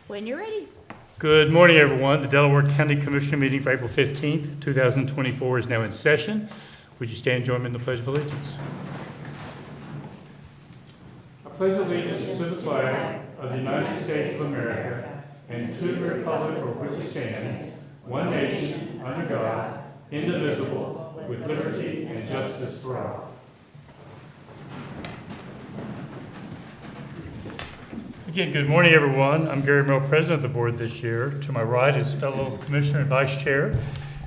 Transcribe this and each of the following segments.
When you're ready. Good morning, everyone. The Delaware County Commissioner meeting for April 15th, 2024 is now in session. Would you stand and join me in the Pledge of Allegiance? I pledge allegiance to the flag of the United States of America and to the republic for which it stands, one nation, under God, indivisible, with liberty and justice for all. Again, good morning, everyone. I'm Gary Merrill, President of the Board this year. To my right is fellow Commissioner and Vice Chair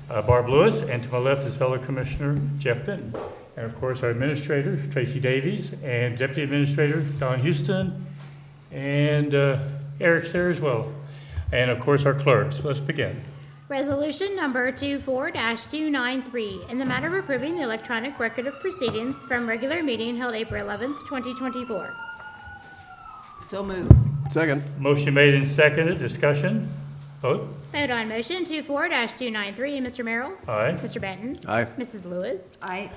Barb Lewis, and to my left is fellow Commissioner Jeff Benton. And of course, our Administrator, Tracy Davies, and Deputy Administrator Don Houston, and Eric's there as well. And of course, our clerks. Let's begin. Resolution number 24-293, in the matter of approving the electronic record of proceedings from regular meeting held April 11th, 2024. So moved. Second. Motion made and seconded. Discussion. Vote. Vote on motion 24-293. Mr. Merrill? Aye. Mr. Benton? Aye. Mrs. Lewis? Aye.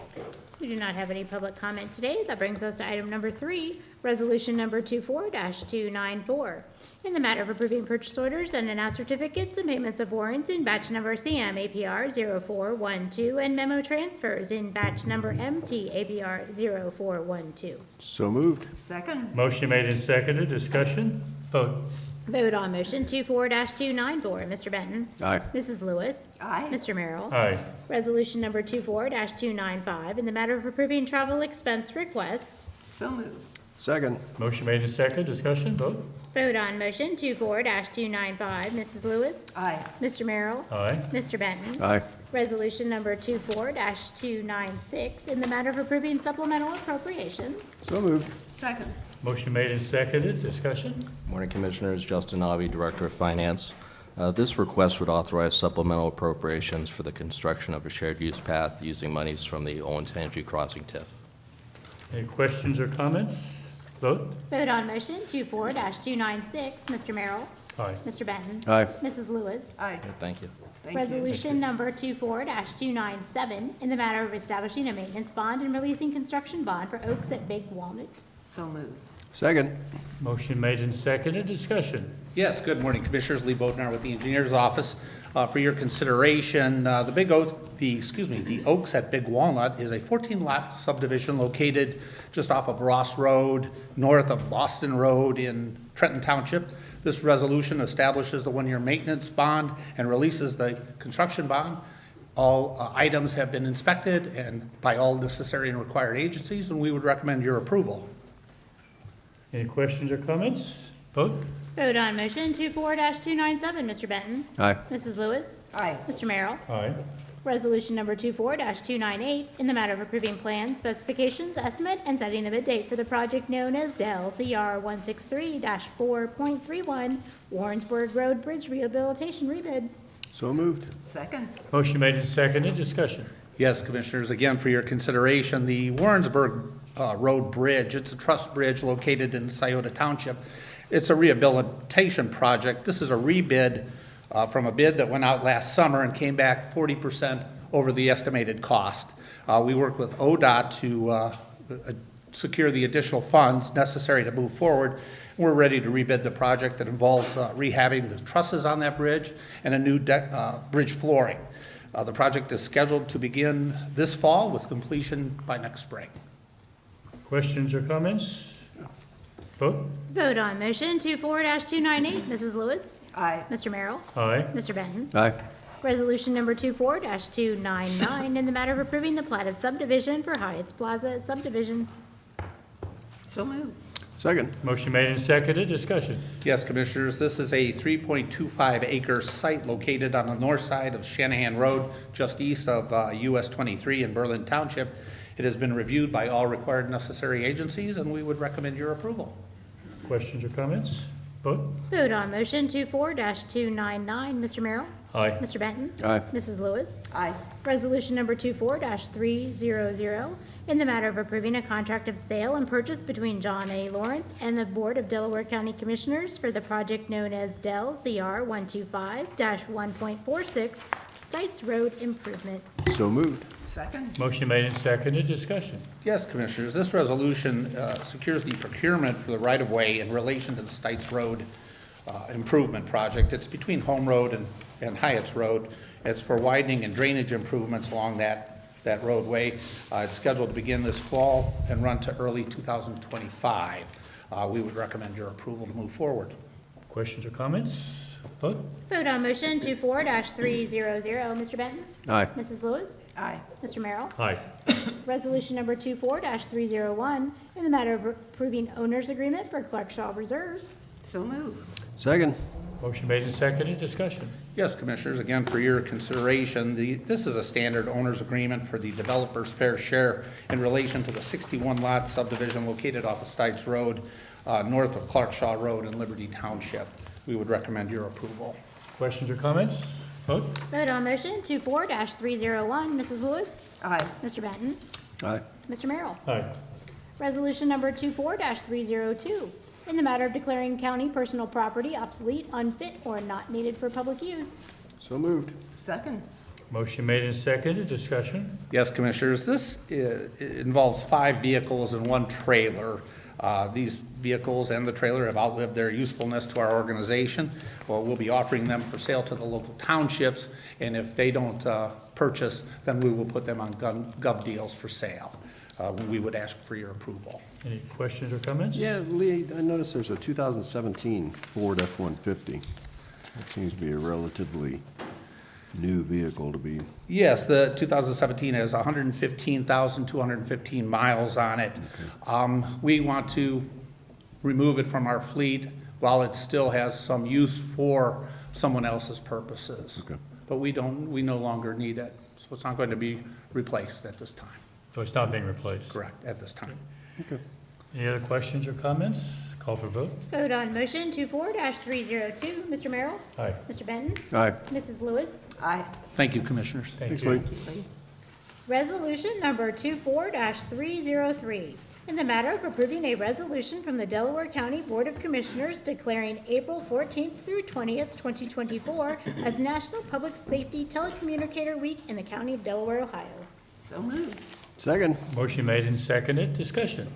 We do not have any public comment today. That brings us to item number 3, resolution number 24-294. In the matter of approving purchase orders and announced certificates and payments of warrants in batch number CM APR 0412 and memo transfers in batch number MT APR 0412. So moved. Second. Motion made and seconded. Discussion. Vote. Vote on motion 24-294. Mr. Benton? Aye. Mrs. Lewis? Aye. Mr. Merrill? Aye. Resolution number 24-295. In the matter of approving travel expense requests. So moved. Second. Motion made and seconded. Discussion. Vote. Vote on motion 24-295. Mrs. Lewis? Aye. Mr. Merrill? Aye. Mr. Benton? Aye. Resolution number 24-296, in the matter of approving supplemental appropriations. So moved. Second. Motion made and seconded. Discussion. Morning, Commissioners. Justin Avi, Director of Finance. This request would authorize supplemental appropriations for the construction of a shared use path using monies from the Olentangy Crossing TIF. Any questions or comments? Vote. Vote on motion 24-296. Mr. Merrill? Aye. Mr. Benton? Aye. Mrs. Lewis? Aye. Thank you. Thank you. Resolution number 24-297, in the matter of establishing a maintenance bond and releasing construction bond for Oaks at Big Walnut. So moved. Second. Motion made and seconded. Discussion. Yes, good morning, Commissioners. Lee Bodnar with the Engineer's Office. For your consideration, the Oaks at Big Walnut is a 14-lot subdivision located just off of Ross Road, north of Boston Road in Trenton Township. This resolution establishes the one-year maintenance bond and releases the construction bond. All items have been inspected and by all necessary and required agencies, and we would recommend your approval. Any questions or comments? Vote. Vote on motion 24-297. Mr. Benton? Aye. Mrs. Lewis? Aye. Mr. Merrill? Aye. Resolution number 24-298, in the matter of approving plans, specifications, estimate, and setting the bid date for the project known as Dell CR 163-4.31 Warrensburg Road Bridge Rehabilitation Rebid. So moved. Second. Motion made and seconded. Discussion. Yes, Commissioners, again, for your consideration, the Warrensburg Road Bridge, it's a truss bridge located in Scioto Township. It's a rehabilitation project. This is a rebid from a bid that went out last summer and came back 40% over the estimated cost. We worked with ODOT to secure the additional funds necessary to move forward. We're ready to rebid the project that involves rehabbing the trusses on that bridge and a new bridge flooring. The project is scheduled to begin this fall with completion by next spring. Questions or comments? Vote. Vote on motion 24-298. Mrs. Lewis? Aye. Mr. Merrill? Aye. Mr. Benton? Aye. Resolution number 24-299, in the matter of approving the plat of subdivision for Hyatt's Plaza subdivision. So moved. Second. Motion made and seconded. Discussion. Yes, Commissioners, this is a 3.25 acre site located on the north side of Shanahan Road, just east of US 23 in Berlin Township. It has been reviewed by all required necessary agencies, and we would recommend your approval. Questions or comments? Vote. Vote on motion 24-299. Mr. Merrill? Aye. Mr. Benton? Aye. Mrs. Lewis? Aye. Resolution number 24-300, in the matter of approving a contract of sale and purchase between John A. Lawrence and the Board of Delaware County Commissioners for the project known as Dell CR 125-1.46 Stites Road Improvement. So moved. Second. Motion made and seconded. Discussion. Yes, Commissioners, this resolution secures the procurement for the right-of-way in relation to the Stites Road improvement project. It's between Home Road and Hyatt's Road. It's for widening and drainage improvements along that roadway. It's scheduled to begin this fall and run to early 2025. We would recommend your approval to move forward. Questions or comments? Vote. Vote on motion 24-300. Mr. Benton? Aye. Mrs. Lewis? Aye. Mr. Merrill? Aye. Resolution number 24-301, in the matter of approving owner's agreement for Clark Shaw Reserve. So move. Second. Motion made and seconded. Discussion. Yes, Commissioners, again, for your consideration, this is a standard owner's agreement for the developer's fair share in relation to the 61-lot subdivision located off of Stites Road, north of Clark Shaw Road in Liberty Township. We would recommend your approval. Questions or comments? Vote. Vote on motion 24-301. Mrs. Lewis? Aye. Mr. Benton? Aye. Mr. Merrill? Aye. Resolution number 24-302, in the matter of declaring county personal property obsolete, unfit, or not needed for public use. So moved. Second. Motion made and seconded. Discussion. Yes, Commissioners, this involves 5 vehicles and 1 trailer. These vehicles and the trailer have outlived their usefulness to our organization. Well, we'll be offering them for sale to the local townships, and if they don't purchase, then we will put them on gov deals for sale. We would ask for your approval. Any questions or comments? Yeah, Lee, I noticed there's a 2017 Ford F-150. That seems to be a relatively new vehicle to be. Yes, the 2017 has 115,215 miles on it. We want to remove it from our fleet while it still has some use for someone else's purposes. Okay. But we no longer need it, so it's not going to be replaced at this time. So it's not being replaced? Correct, at this time. Okay. Any other questions or comments? Call for vote. Vote on motion 24-302. Mr. Merrill? Aye. Mr. Benton? Aye. Mrs. Lewis? Aye. Thank you, Commissioners. Thank Thanks, you. Lee. Thank you, Lee. Resolution number 24-303, in the matter of approving a resolution from the Delaware County Board of Commissioners declaring April 14th through 20th, 2024 as National Public Safety Telecommunicator Week in the County of Delaware, Ohio. So moved. Second. Motion made and seconded. Discussion.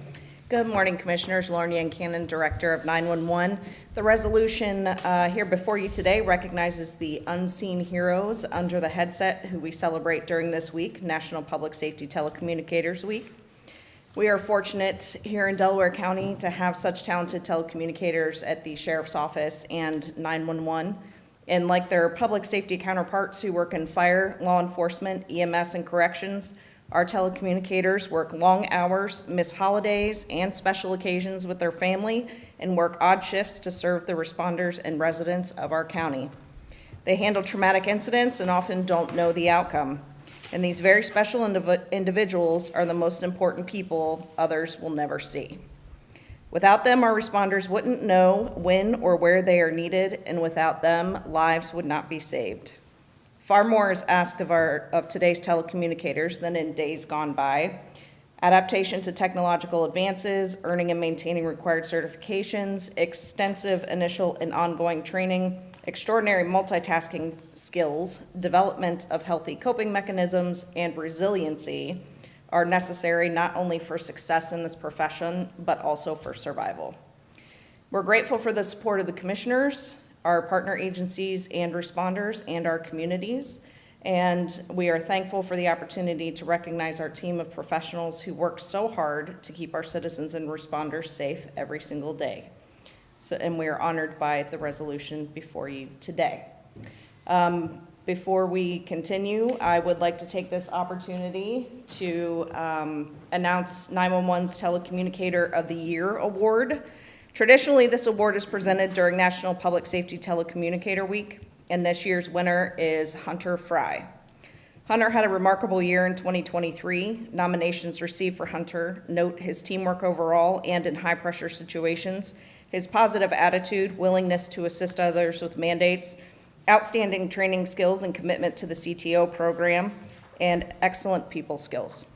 Good morning, Commissioners. Lauren Yancanon, Director of 911. The resolution here before you today recognizes the unseen heroes under the headset who we celebrate during this week, National Public Safety Telecommunicators Week. We are fortunate here in Delaware County to have such talented telecommunicators at the Sheriff's Office and 911. And like their public safety counterparts who work in fire, law enforcement, EMS, and corrections, our telecommunicators work long hours, miss holidays and special occasions with their family, and work odd shifts to serve the responders and residents of our county. They handle traumatic incidents and often don't know the outcome. And these very special individuals are the most important people others will never see. Without them, our responders wouldn't know when or where they are needed, and without them, lives would not be saved. Far more is asked of today's telecommunicators than in days gone by. Adaptation to technological advances, earning and maintaining required certifications, extensive initial and ongoing training, extraordinary multitasking skills, development of healthy coping mechanisms, and resiliency are necessary not only for success in this profession, but also for survival. We're grateful for the support of the commissioners, our partner agencies and responders, and our communities. And we are thankful for the opportunity to recognize our team of professionals who work so hard to keep our citizens and responders safe every single day. And we are honored by the resolution before you today. Before we continue, I would like to take this opportunity to announce 911's Telecommunicator of the Year Award. Traditionally, this award is presented during National Public Safety Telecommunicator Week, and this year's winner is Hunter Fry. Hunter had a remarkable year in 2023. Nominations received for Hunter note his teamwork overall and in high-pressure situations, his positive attitude, willingness to assist others with mandates, outstanding training skills and commitment to the CTO program, and excellent people skills.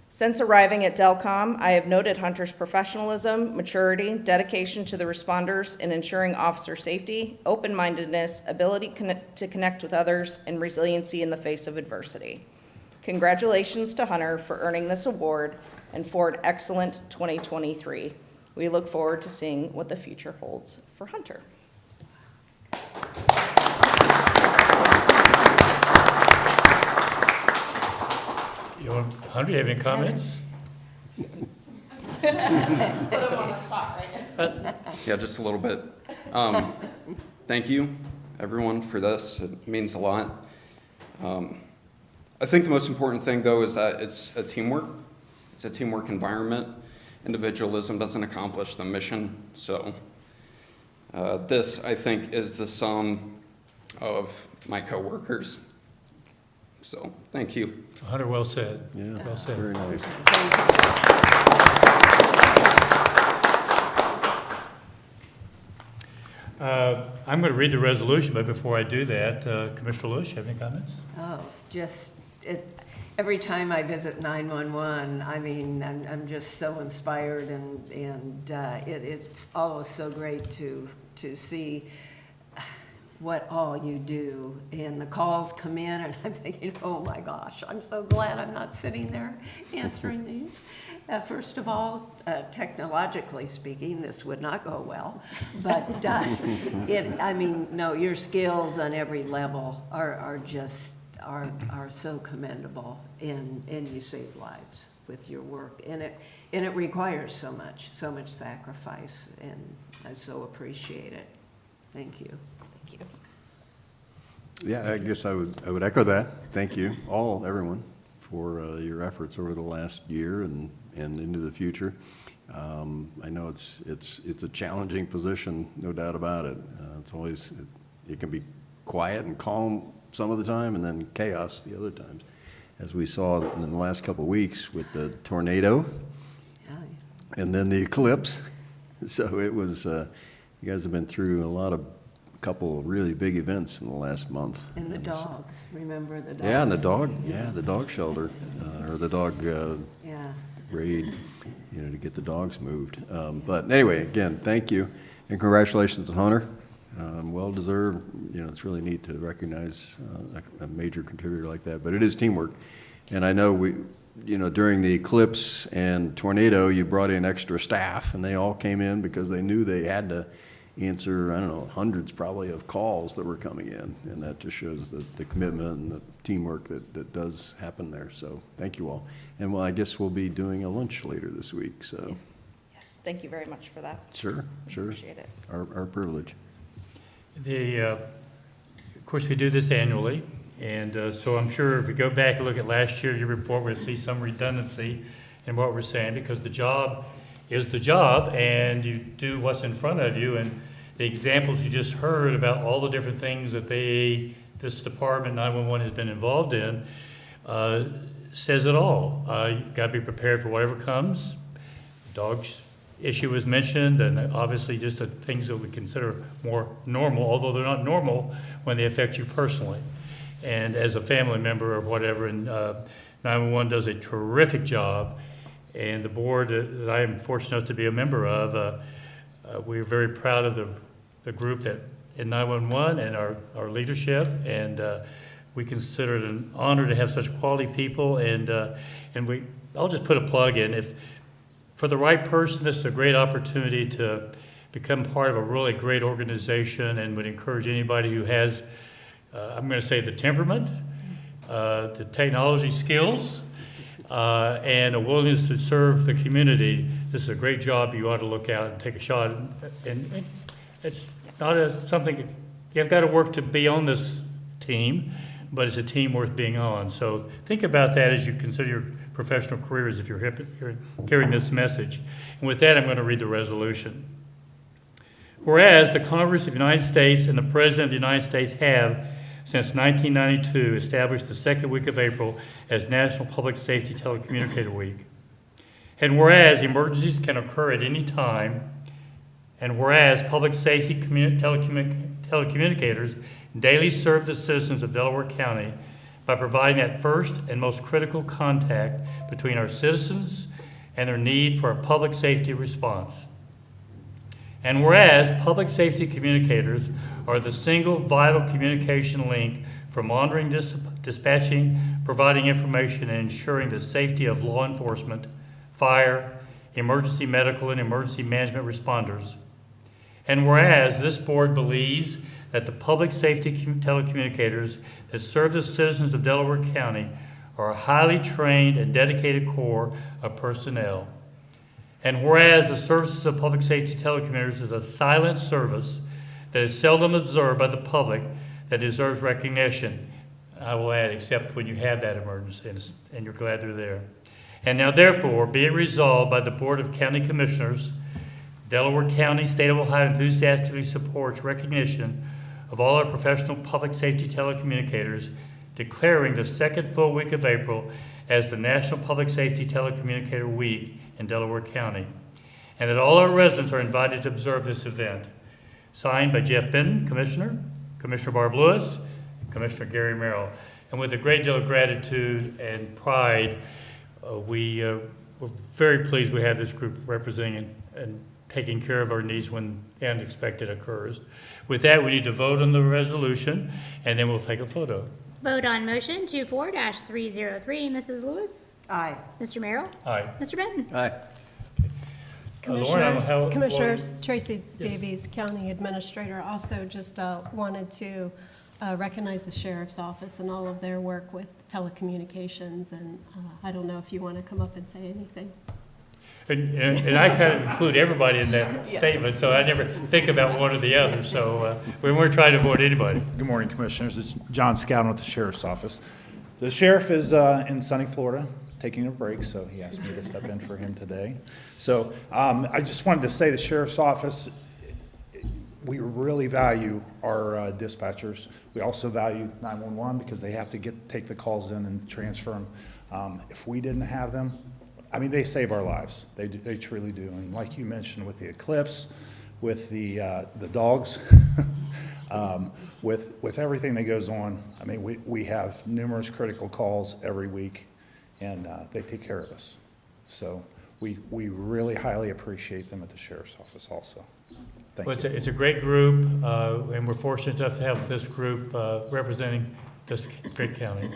Since arriving at Delcom, I have noted Hunter's professionalism, maturity, dedication to the responders in ensuring officer safety, open-mindedness, ability to connect with others, and resiliency in the face of adversity. Congratulations to Hunter for earning this award and for an excellent 2023. We look forward to seeing what the future holds for Hunter. Hunter, you have any comments? Yeah, just a little bit. Thank you, everyone, for this. It means a lot. I think the most important thing, though, is that it's a teamwork. It's a teamwork environment. Individualism doesn't accomplish the mission. So this, I think, is the sum of my coworkers. So thank you. Hunter, well said. Yeah, Well said. very nice. I'm going to read the resolution, but before I do that, Commissioner Lewis, you have any comments? Oh, every time I visit 911, I mean, I'm just so inspired, and it's always so great to see what all you do. And the calls come in, and I'm thinking, oh my gosh, I'm so glad I'm not sitting there answering these. First of all, technologically speaking, this would not go well. But your skills on every level are so commendable, and you save lives with your work. And it requires so much sacrifice, and I so appreciate it. Thank you. Thank you. Yeah, I guess I would echo that. Thank you, everyone, for your efforts over the last year and into the future. I know it's a challenging position, no doubt about it. It can be quiet and calm some of the time, and then chaos the other times, as we saw in the last couple of weeks with the tornado and then the eclipse. So it was, you guys have been through a couple of really big events in the last month. And the dogs, remember the dogs? Yeah, and the dog shelter, or the dog Yeah. raid, to get the dogs moved. But anyway, again, thank you, and congratulations to Hunter. Well deserved. It's really neat to recognize a major contributor like that, but it is teamwork. And I know during the eclipse and tornado, you brought in extra staff, and they all came in because they knew they had to answer, I don't know, hundreds probably of calls that were coming in, and that just shows the commitment and the teamwork that does happen there. So thank you all. And I guess we'll be doing a lunch later this week, so. Yes, thank you very much for that. Sure. Appreciate it. Our privilege. Of course, we do this annually, and so I'm sure if we go back and look at last year, your report, we'll see some redundancy in what we're saying, because the job is the job, and you do what's in front of you. And the examples you just heard about all the different things that this department, 911, has been involved in, says it all. You've got to be prepared for whatever comes. Dogs issue was mentioned, and obviously just the things that we consider more normal, although they're not normal when they affect you personally. And as a family member or whatever, and 911 does a terrific job. And the board that I am fortunate enough to be a member of, we're very proud of the group that in 911 and our leadership, and we consider it an honor to have such quality people. And I'll just put a plug in. If for the right person, this is a great opportunity to become part of a really great organization, and would encourage anybody who has, I'm going to say, the temperament, the technology skills, and a willingness to serve the community. This is a great job. You ought to look out and take a shot. And it's not something you've got to work to be on this team, but it's a team worth being on. So think about that as you consider your professional careers if you're carrying this message. And with that, I'm going to read the resolution. Whereas the Congress of the United States and the President of the United States have, since 1992, established the second week of April as National Public Safety Telecommunicator Week. And whereas emergencies can occur at any time, and whereas public safety telecommunicators daily serve the citizens of Delaware County by providing that first and most critical contact between our citizens and their need for a public safety response. And whereas public safety communicators are the single vital communication link for monitoring, dispatching, providing information, and ensuring the safety of law enforcement, fire, emergency medical, and emergency management responders. And whereas this board believes that the public safety telecommunicators that serve the citizens of Delaware County are a highly trained and dedicated corps of personnel. And whereas the services of public safety telecommunicators is a silent service that is seldom observed by the public that deserves recognition, I will add, except when you have that emergency and you're glad they're there. And now therefore, be it resolved by the Board of County Commissioners, Delaware County, State of Ohio enthusiastically supports recognition of all our professional public safety telecommunicators, declaring the second full week of April as the National Public Safety Telecommunicator Week in Delaware County, and that all our residents are invited to observe this event. Signed by Jeff Benton, Commissioner, Commissioner Barb Lewis, and Commissioner Gary Merrill. And with a great deal of gratitude and pride, we're very pleased we have this group representing and taking care of our needs when the unexpected occurs. With that, we need to vote on the resolution, and then we'll take a photo. Vote on motion 24-303. Mrs. Lewis? Aye. Mr. Merrill? Aye. Mr. Benton? Aye. Lauren, Commissioners, Tracy Davies, County Administrator, also just wanted to recognize the Sheriff's Office and all of their work with telecommunications, and I don't know if you want to come up and say anything. And I kind of include everybody in that statement, so I never think about one or the other, so we weren't trying to avoid anybody. Good morning, Commissioners. It's John Scowden with the Sheriff's Office. The Sheriff is in sunny Florida, taking a break, so he asked me to step in for him today. So I just wanted to say the Sheriff's Office, we really value our dispatchers. We also value 911 because they have to take the calls in and transfer them. If we didn't have them, I mean, they save our lives. They truly do. And like you mentioned with the eclipse, with the dogs, with everything that goes on, I mean, we have numerous critical calls every week, and they take care of us. So we really highly appreciate them at the Sheriff's Office also. Thank Well, you. it's a great group, and we're fortunate enough to have this group representing this great county.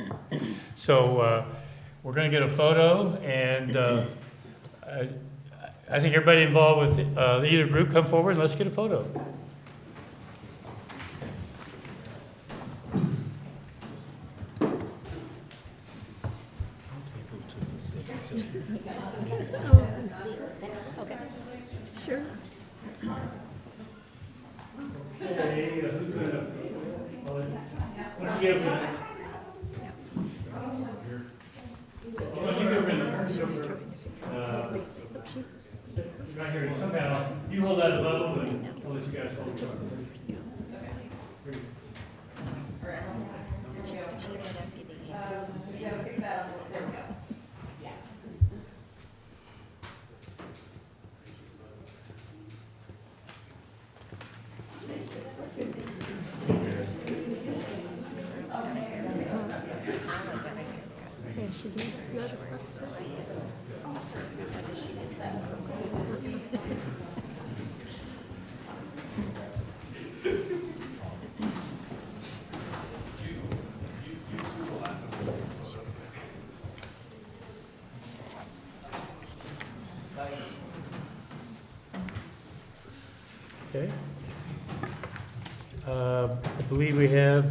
So we're going to get a photo, and I think everybody involved with either group come forward and let's get a photo. Okay. Sure. Let's give right here, somehow, you hold that above, and I'll let you guys hold it. Okay. I believe we have,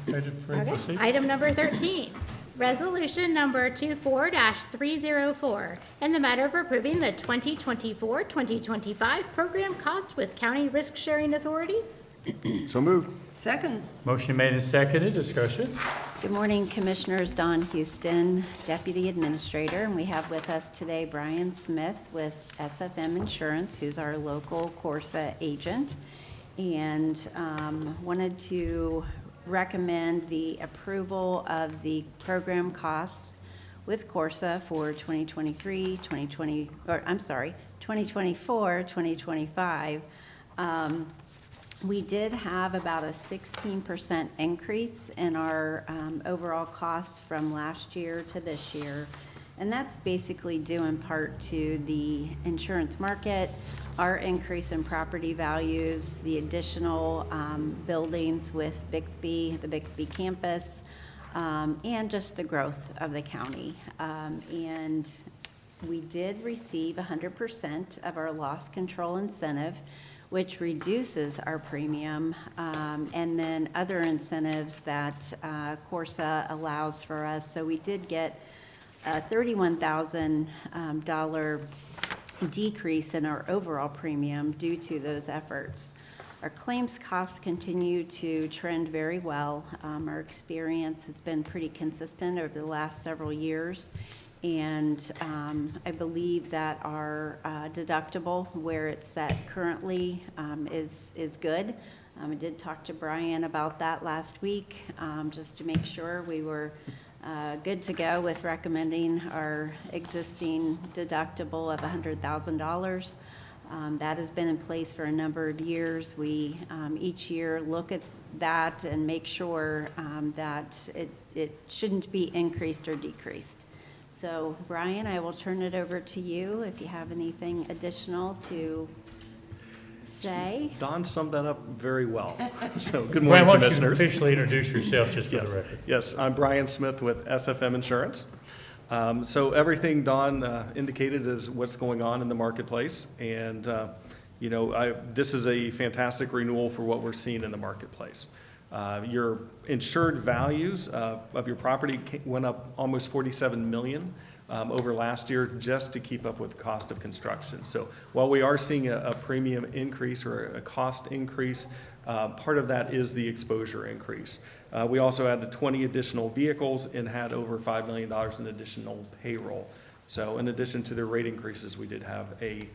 ready for Okay. proceed? Item number 13, resolution number 24-304, in the matter of approving the 2024-2025 program costs with County Risk Sharing Authority. So moved. Second. Motion made and seconded, discussion. Good morning, Commissioners. Dawn Houston, Deputy Administrator, and we have with us today Brian Smith with SFM Insurance, who's our local Corsa agent, and wanted to recommend the approval of the program costs with Corsa for 2024, 2025. We did have about a 16% increase in our overall costs from last year to this year. And that's basically due in part to the insurance market, our increase in property values, the additional buildings with Bixby, the Bixby campus, and just the growth of the county. And we did receive 100% of our loss control incentive, which reduces our premium, and then other incentives that Corsa allows for us. So we did get a $31,000 decrease in our overall premium due to those efforts. Our claims costs continue to trend very well. Our experience has been pretty consistent over the last several years, and I believe that our deductible, where it's set currently, is good. I did talk to Brian about that last week, just to make sure we were good to go with recommending our existing deductible of $100,000. That has been in place for a number of years. We each year look at that and make sure that it shouldn't be increased or decreased. So, Brian, I will turn it over to you if you have anything additional to say. Don summed that up very well. So, good Brian, morning, why don't you Commissioners. officially introduce yourself just for the Yes, record? yes, I'm Brian Smith with SFM Insurance. So everything Don indicated is what's going on in the marketplace, and this is a fantastic renewal for what we're seeing in the marketplace. Your insured values of your property went up almost $47 million over last year just to keep up with the cost of construction. So while we are seeing a premium increase or a cost increase, part of that is the exposure increase. We also added 20 additional vehicles and had over $5 million in additional payroll. So in addition to the rate increases, we did have a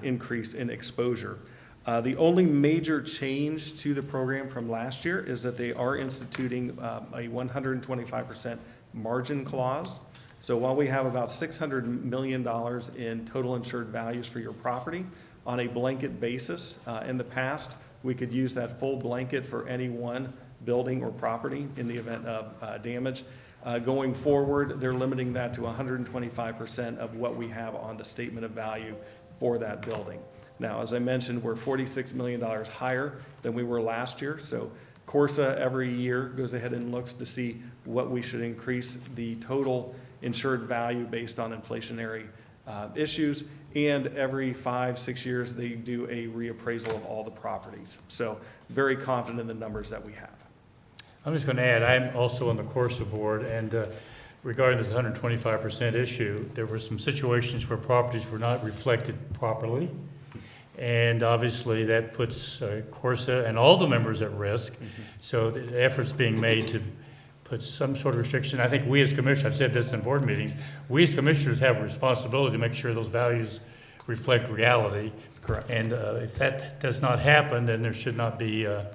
increase in exposure. The only major change to the program from last year is that they are instituting a 125% margin clause. So while we have about $600 million in total insured values for your property on a blanket basis, in the past, we could use that full blanket for any one building or property in the event of damage. Going forward, they're limiting that to 125% of what we have on the statement of value for that building. Now, as I mentioned, we're $46 million higher than we were last year. So Corsa every year goes ahead and looks to see what we should increase the total insured value based on inflationary issues. And every 5-6 years, they do a reappraisal of all the properties. So very confident in the numbers that we have. I'm just going to add, I'm also on the Corsa board, and regarding this 125% issue, there were some situations where properties were not reflected properly. And obviously, that puts Corsa and all the members at risk. So the effort's being made to put some sort of restriction. I think we as commissioners, I've said this in board meetings, we as commissioners have a responsibility to make sure those values reflect reality. That's correct. And if that does not happen, then there should not be a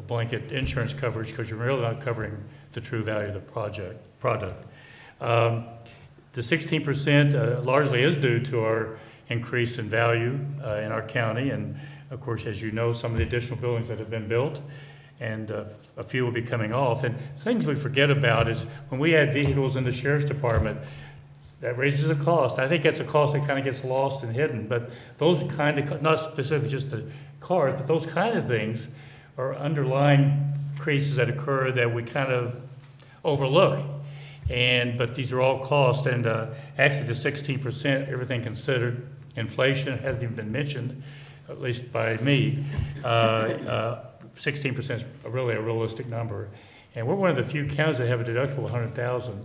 blanket insurance coverage, because you're really not covering the true value of the product. The 16% largely is due to our increase in value in our county, and of course, as you know, some of the additional buildings that have been built, and a few will be coming off. And things we forget about is when we add vehicles in the sheriff's department, that raises a cost. I think that's a cost that kind of gets lost and hidden, but those kind of, not specifically just the cars, but those kind of things are underlying increases that occur that we kind of overlook. But these are all costs, and actually the 16%, everything considered, inflation hasn't even been mentioned, at least by me. 16% is really a realistic number. And we're one of the few counties that have a deductible of $100,000.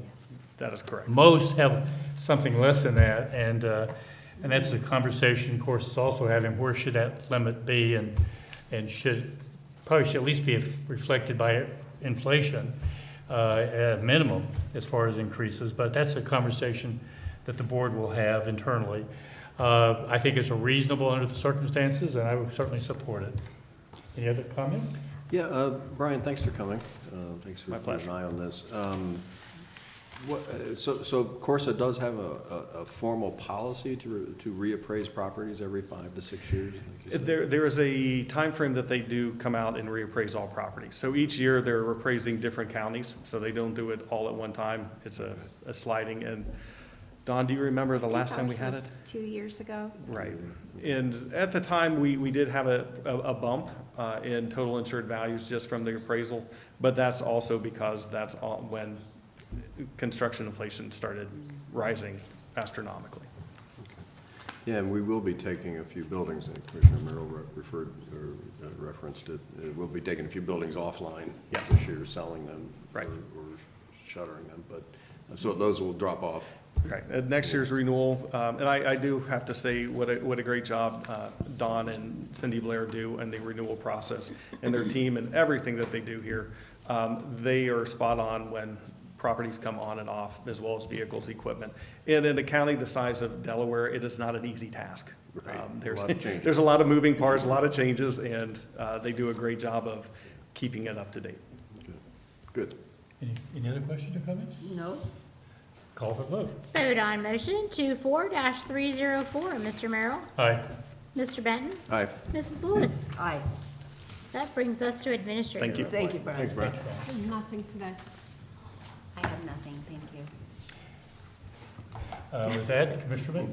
That is correct. Most have something less than that, and that's the conversation, of course, is also having, where should that limit be, and probably should at least be reflected by inflation at a minimum as far as increases, but that's a conversation that the board will have internally. I think it's reasonable under the circumstances, and I would certainly support it. Any other comments? Yeah, Brian, thanks for coming. Thanks for My keeping pleasure. an eye on this. So Corsa does have a formal policy to reappraise properties every 5 to 6 years? Like you said? There is a time frame that they do come out and reappraise all properties. So each year, they're appraising different counties, so they don't do it all at one time. It's a sliding. And Don, do you remember the last time we had it? 2 years ago. Right. And at the time, we did have a bump in total insured values just from the appraisal, but that's also because that's when construction inflation started rising astronomically. Yeah, and we will be taking a few buildings, and Commissioner Merrill referred, or referenced it. We'll be taking a few buildings offline Yes. this year, selling them. Right. Or shuttering them, but, so those will drop off. Right, next year's renewal, and I do have to say, what a great job Don and Cindy Blair do in the renewal process, and their team and everything that they do here. They are spot on when properties come on and off, as well as vehicles, equipment. And in a county the size of Delaware, it is not an easy task. Right. There's A lot of changes. there's a lot of moving parts, a lot of changes, and they do a great job of keeping it up to date. Good. Any other questions or comments? No? Call for vote. Vote on motion 24-304. Mr. Merrill? Aye. Mr. Benton? Aye. Mrs. Lewis? Aye. That brings us to administrator. Thank you. report. Thank you, Brian. Thanks, Brad. Nothing today. I have nothing, thank you. With that, Commissioner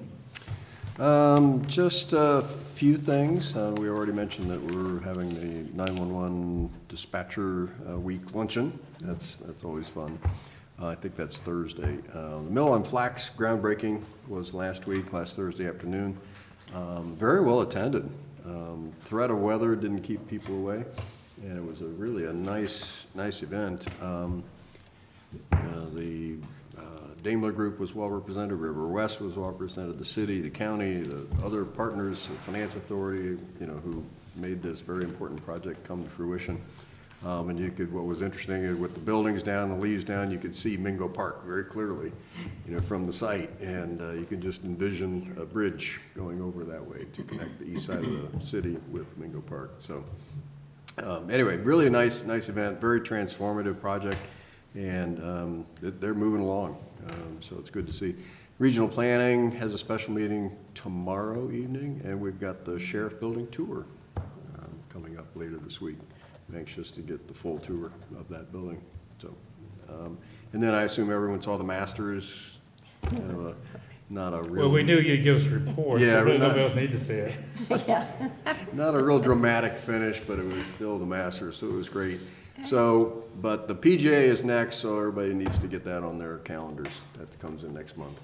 Benton? Just a few things. We already mentioned that we're having the 911 dispatcher week luncheon. That's always fun. I think that's Thursday. The Mill on Flax groundbreaking was last Thursday afternoon. Very well attended. Threat of weather didn't keep people away, and it was really a nice event. The Daimler Group was well represented, River West was well represented, the city, the county, the other partners, the Finance Authority, who made this very important project come to fruition. And what was interesting is with the buildings down, the leaves down, you could see Mingo Park very clearly, from the site. And you can just envision a bridge going over that way to connect the east side of the city with Mingo Park. So anyway, really a nice event, very transformative project. And they're moving along, so it's good to see. Regional Planning has a special meeting tomorrow evening, and we've got the Sheriff Building tour coming up later this week. I'm anxious to get the full tour of that building. So, and then I assume everyone saw the Masters, kind of not a real... Well, we knew you'd give us a report, Yeah, so really not- nobody else needs to see it. Not a real dramatic finish, but it was still the Masters, so it was great. So, but the PGA is next, so everybody needs to get that on their calendars. That comes in next month.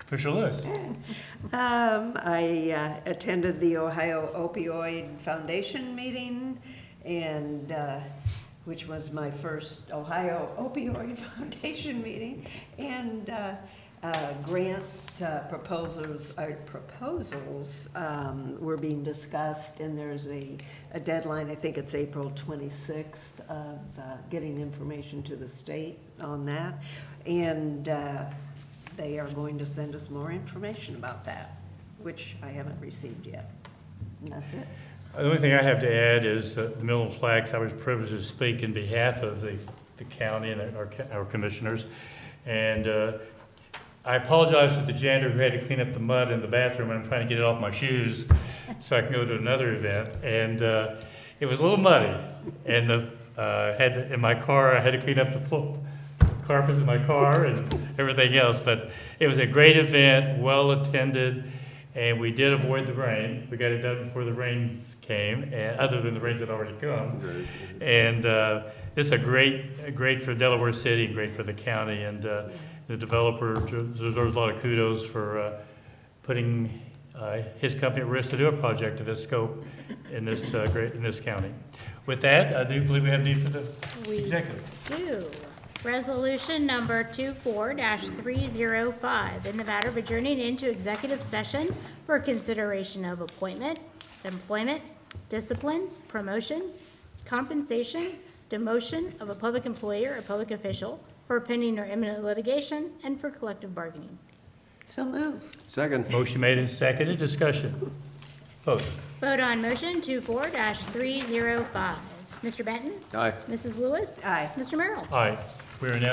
Commissioner Lewis? I attended the Ohio Opioid Foundation meeting, and, which was my first Ohio Opioid Foundation meeting, and grant proposals were being discussed, and there's a deadline, I think it's April 26th, of getting information to the state on that. And they are going to send us more information about that, which I haven't received yet. And that's it. The only thing I have to add is the Mill and Flax, I was privileged to speak in behalf of the county and our commissioners. And I apologize to the janitor who had to clean up the mud in the bathroom, and I'm trying to get it off my shoes so I can go to another event. And it was a little muddy, and in my car, I had to clean up the carpets in my car and everything else. But it was a great event, well attended, and we did avoid the rain. We got it done before the rain came, and other than the rains that had already come. And it's a great for Delaware City and great for the county. And the developer deserves a lot of kudos for putting his company at risk to do a project of this scope in this county. With that, I do believe we have need for the executive. Do. Resolution number 24-305, in the matter of adjourning into executive session for consideration of appointment, employment, discipline, promotion, compensation, demotion of a public employee or a public official for pending or imminent litigation, and for collective bargaining. So move. Second. Motion made and seconded. Discussion. Vote. Vote on motion 24-305. Mr. Benton? Aye. Mrs. Lewis? Aye. Mr. Merrill? Aye. We are now